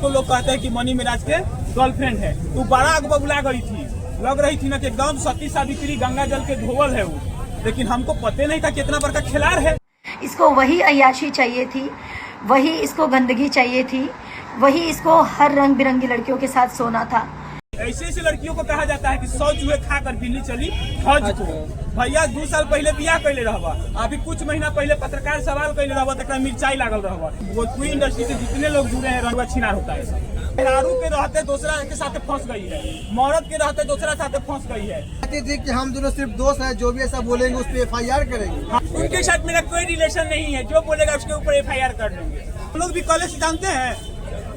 आपको लोग कहते हैं कि मनी मिराज के गर्लफ्रेंड है, तो बड़ा आग बबुला गई थी, लग रही थी ना कि एकदम सती सावित्री गंगा जल के धोवल है वो, लेकिन हमको पता नहीं था कितना बड़का खिलाड़ है। इसको वही अय्याशी चाहिए थी, वही इसको गंदगी चाहिए थी, वही इसको हर रंग बिरंगी लड़कियों के साथ सोना था। ऐसे ऐसे लड़कियों को कहा जाता है कि 100 चूहे खाकर बिल्ली चली हज को। भैया 2 साल पहले बियाह कैले रहबा, अभी कुछ महीना पहले पत्रकार सवाल कैले रहबा तक मिर्चाई लागल रहबा। भोजपुरी इंडस्ट्री से जितने लोग जुड़े हैं रंगवा छिनार होता है। मेहरारू के रहते दूसरा के साथ फंस गई है, मौरत के रहते दूसरा साथ फंस गई है। कहती कि हम दोनों सिर्फ दोस्त हैं, जो भी ऐसा बोलेंगे उस पर FIR करेंगे। उनके साथ मेरा कोई रिलेशन नहीं है, जो बोलेगा उसके ऊपर FIR कर देंगे। हम लोग भी कॉलेज जानते हैं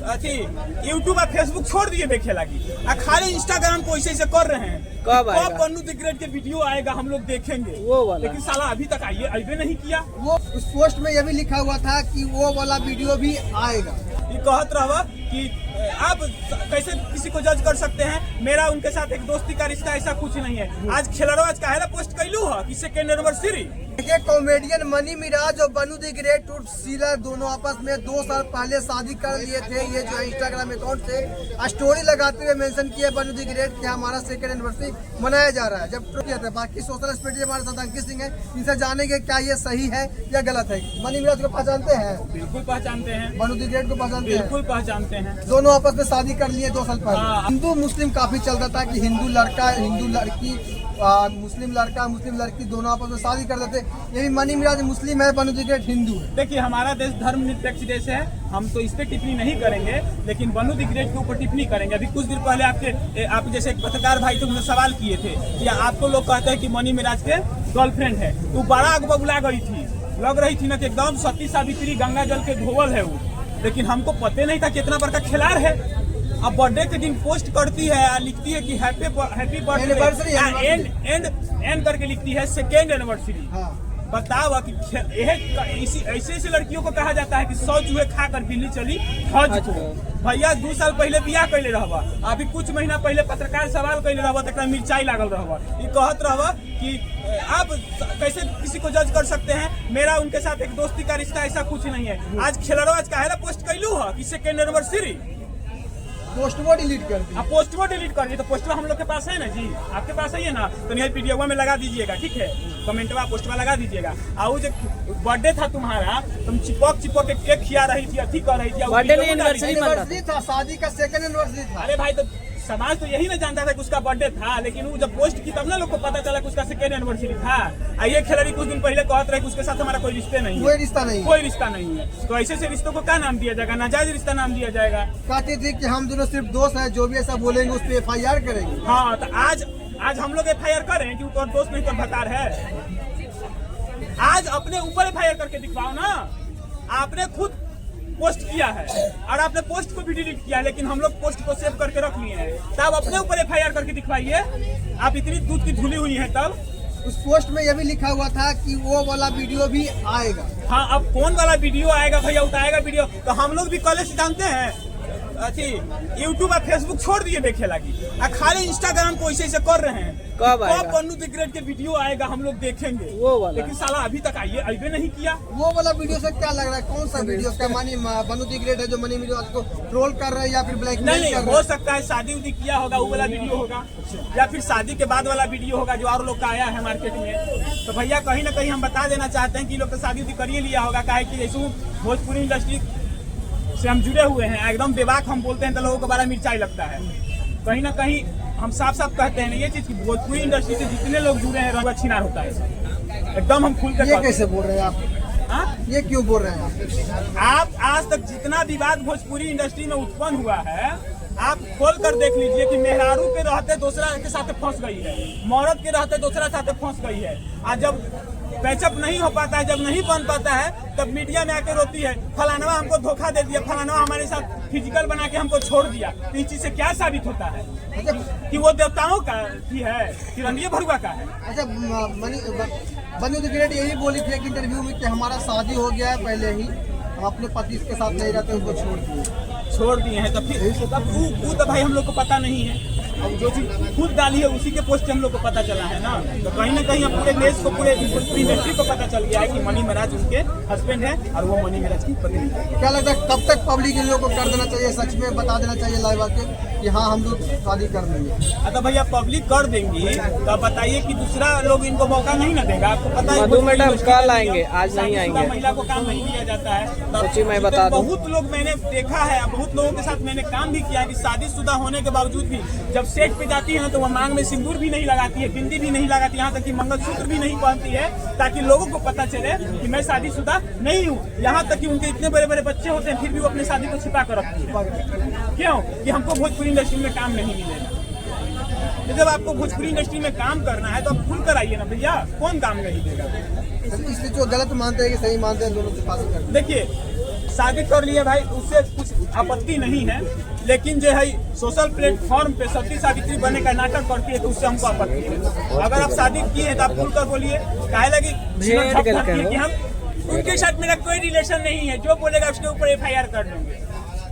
यूट्यूब और फेसबुक छोड़ दिए देखे लगी, खाली इंस्टाग्राम को ऐसे ऐसे कर रहे हैं। कब बन्नू द ग्रेट के वीडियो आएगा हम लोग देखेंगे वो वाला, लेकिन साला अभी तक आइए नहीं किया। वो उस पोस्ट में यह भी लिखा हुआ था कि वो वाला वीडियो भी आएगा। ये कहत रहा कि आप कैसे किसी को जज कर सकते हैं, मेरा उनके साथ एक दोस्ती का रिश्ता ऐसा कुछ नहीं है। आज खिलाड़ो आज काहेला पोस्ट कैलू है कि सेकेंड एनिवर्सरी। देखिए कॉमेडियन मनी मिराज और बन्नू द ग्रेट उर्फ सीलर दोनों आपस में 2 साल पहले शादी कर लिए थे। ये जो इंस्टाग्राम अकाउंट से स्टोरी लगाते हुए मेंशन किया बन्नू द ग्रेट कि हमारा सेकेंड एनिवर्सरी मनाया जा रहा है। जब किया था बाकी सोशल एक्सपर्ट हमारे साथ अंकित सिंह है, इनसे जानेंगे क्या ये सही है या गलत है। मनी मिराज को पहचानते हैं? बिल्कुल पहचानते हैं। बन्नू द ग्रेट को पहचानते हैं? बिल्कुल पहचानते हैं। दोनों आपस में शादी कर लिए 2 साल पहले। हिंदू मुस्लिम काफी चलता था कि हिंदू लड़का हिंदू लड़की, मुस्लिम लड़का मुस्लिम लड़की दोनों आपस में शादी कर देते। यही मनी मिराज मुस्लिम है, बन्नू द ग्रेट हिंदू है। देखिए हमारा देश धर्मनिरपेक्ष देश है, हम तो इस पे टिप्पणी नहीं करेंगे, लेकिन बन्नू द ग्रेट के ऊपर टिप्पणी करेंगे। अभी कुछ दिन पहले आप जैसे एक पत्रकार भाई तुमने सवाल किए थे कि आपको लोग कहते हैं कि मनी मिराज के गर्लफ्रेंड है, तो बड़ा आग बबुला गई थी, लग रही थी ना कि एकदम सती सावित्री गंगा जल के धोवल है वो, लेकिन हमको पता नहीं था कितना बड़का खिलाड़ है। अब बर्थडे के दिन पोस्ट करती है, लिखती है कि हैप्पी बर्थडे एंड करके लिखती है सेकेंड एनिवर्सरी। बताओ कि ऐसे ऐसे लड़कियों को कहा जाता है कि 100 चूहे खाकर बिल्ली चली हज को। भैया 2 साल पहले बियाह कैले रहबा, अभी कुछ महीना पहले पत्रकार सवाल कैले रहबा तक मिर्चाई लागल रहबा। ये कहत रहबा कि आप कैसे किसी को जज कर सकते हैं, मेरा उनके साथ एक दोस्ती का रिश्ता ऐसा कुछ नहीं है। आज खिलाड़ो आज काहेला पोस्ट कैलू है कि सेकेंड एनिवर्सरी। पोस्टवा डिलीट कर दी। आप पोस्टवा डिलीट कर दिए तो पोस्टवा हम लोग के पास है ना जी, आपके पास है ना, तो नहीं पीडीएफ में लगा दीजिएगा, ठीक है, कमेंटवा पोस्टवा लगा दीजिएगा। और जो बर्थडे था तुम्हारा, तुम चिपक के केक खिया रही थी, अथी कर रही थी, बर्थडे नहीं एनिवर्सरी था, शादी का सेकंड एनिवर्सरी था। अरे भाई तो समाज तो यही ना जानता था कि उसका बर्थडे था, लेकिन वो जब पोस्ट की तब ना लोग को पता चला कि उसका सेकेंड एनिवर्सरी था। ये खिलाड़ी कुछ दिन पहले कहते रहे कि उसके साथ हमारा कोई रिश्ते नहीं है, कोई रिश्ता नहीं, कोई रिश्ता नहीं है। तो ऐसे से रिश्तों को क्या नाम दिया जाएगा? नाजायज रिश्ता नाम दिया जाएगा। कहती थी कि हम दोनों सिर्फ दोस्त हैं, जो भी ऐसा बोलेंगे उस पर FIR करेंगे। हाँ तो आज हम लोग FIR करें कि तो दोस्त नहीं तो भकार है। आज अपने ऊपर FIR करके दिखवाओ ना। आपने खुद पोस्ट किया है और आपने पोस्ट को भी डिलीट किया, लेकिन हम लोग पोस्ट को सेव करके रख लिए हैं, तब अपने ऊपर FIR करके दिखवाइए। आप इतनी दूध की धुली हुई है तब। उस पोस्ट में यह भी लिखा हुआ था कि वो वाला वीडियो भी आएगा। हाँ अब कौन वाला वीडियो आएगा भैया, उठाएगा वीडियो तो हम लोग भी कॉलेज जानते हैं यूट्यूब और फेसबुक छोड़ दिए देखे लगी, खाली इंस्टाग्राम को ऐसे ऐसे कर रहे हैं। कब बन्नू द ग्रेट के वीडियो आएगा हम लोग देखेंगे वो वाला, लेकिन साला अभी तक आइए नहीं किया। वो वाला वीडियो से क्या लग रहा है, कौन सा वीडियो? क्या मनी बन्नू द ग्रेट है जो मनी वीडियो को ट्रोल कर रहे हैं या फिर ब्लैकमेल कर रहे हैं? हो सकता है शादी उदी किया होगा वो वाला वीडियो होगा, या फिर शादी के बाद वाला वीडियो होगा जो और लोग का आया है मार्केट में। तो भैया कहीं ना कहीं हम बता देना चाहते हैं कि लोग तो शादी उदी करिए लिया होगा, काहे कि जैसे भोजपुरी इंडस्ट्री से हम जुड़े हुए हैं, एकदम बेबाक हम बोलते हैं तो लोगों को बड़ा मिर्चाई लगता है। कहीं ना कहीं हम साफ साफ कहते हैं ये चीज की भोजपुरी इंडस्ट्री से जितने लोग जुड़े हैं रंगवा छिनार होता है। एकदम हम खुल कर ये कैसे बोल रहे हैं आप? ये क्यों बोल रहे हैं आप? आज तक जितना विवाद भोजपुरी इंडस्ट्री में उत्पन्न हुआ है, आप खोल कर देख लीजिए कि मेहरारू के रहते दूसरा के साथ फंस गई है, मौरत के रहते दूसरा साथ फंस गई है। आज जब पैचअप नहीं हो पाता है, जब नहीं बन पाता है, तब मीडिया में आके रोती है फलानवा हमको धोखा दे दिया, फलानवा हमारे साथ फिजिकल बना के हमको छोड़ दिया। तो इस चीज से क्या साबित होता है कि वो देवताओं का की है कि रंगिए भरुआ का है। अच्छा बन्नू द ग्रेट यही बोली थी एक इंटरव्यू में कि हमारा शादी हो गया है पहले ही, हम अपने पति के साथ नहीं रहते, उनको छोड़ दिए हैं। तो फिर तो भाई हम लोग को पता नहीं है। अब जो चीज खुद डाली है उसी के पोस्ट हम लोग को पता चला है ना, तो कहीं ना कहीं अब पूरे देश को, पूरे इंडस्ट्री को पता चल गया है कि मनी महाराज उनके हस्बैंड है और वो मनी महाराज की पत्नी है। क्या लगता है कब तक पब्लिक इन लोगों को कर देना चाहिए, सच में बता देना चाहिए लाइव आके कि हाँ हम लोग शादी कर लेंगे? अगर भैया पब्लिक कर देंगी तो आप बताइए कि दूसरा लोग इनको मौका नहीं ना देगा। आपको पता है मधु मैडम कल आएंगे, आज नहीं शादीशुदा आएंगे। महिला को काम नहीं दिया जाता है। सोचिए मैं बता दूं, बहुत लोग मैंने देखा है, बहुत लोगों के साथ मैंने काम भी किया है कि शादीशुदा होने के बावजूद भी जब सेट पे जाती है तो वह मांग में सिंदूर भी नहीं लगाती है, बिंदी भी नहीं लगाती, यहाँ तक कि मंगलसूत्र भी नहीं पहनती है, ताकि लोगों को पता चले कि मैं शादीशुदा नहीं हूँ। यहाँ तक कि उनके इतने बड़े बड़े बच्चे होते हैं फिर भी वो अपनी शादी को छिपा कर रखती है। क्यों? कि हमको भोजपुरी इंडस्ट्री में काम नहीं मिलेगा। तो जब आपको भोजपुरी इंडस्ट्री में काम करना है तो आप खुल कर आइए ना भैया, कौन काम नहीं देगा? इसलिए जो गलत मानते हैं कि सही मानते हैं, दोनों से फासिल कर। देखिए शादी कर लिए भाई, उससे कुछ आपत्ति नहीं है, लेकिन जो है सोशल प्लेटफॉर्म पे सती सावित्री बनने का नाटक करती है तो उससे हमको आपत्ति है। अगर आप शादी किए हैं तो आप खुलकर बोलिए, काहे लगी कि हम उनके साथ मेरा कोई रिलेशन नहीं है, जो बोलेगा उसके ऊपर FIR कर देंगे।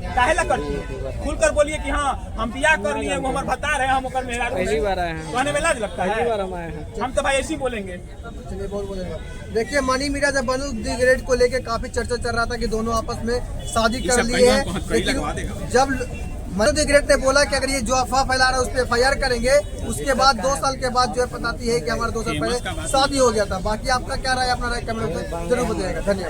काहे ला करती है? खुलकर बोलिए कि हाँ हम बियाह कर लिए, वो हमारे बता रहे हैं, हम ओकर मेहरारू पहली बार आए हैं, कहने में लाज लगता पहली बार है। हम आए हैं। हम तो भाई ऐसे ही बोलेंगे। चलिए बहुत बोलेगा। देखिए मनी मीरा जब बनू दी ग्रेड को लेके काफी चर्चा चल रहा था कि दोनों आपस में शादी कर ली है, लेकिन जब मनु दी ग्रेड ने बोला कि अगर ये जो अफवाह फैला रहा है उस पर FIR करेंगे, उसके बाद 2 साल के बाद जो है बताती है कि हमारा 2 साल पहले शादी हो गया था। बाकी आपका क्या राय, अपना राय कमेंट में जरूर बताइएगा। धन्यवाद।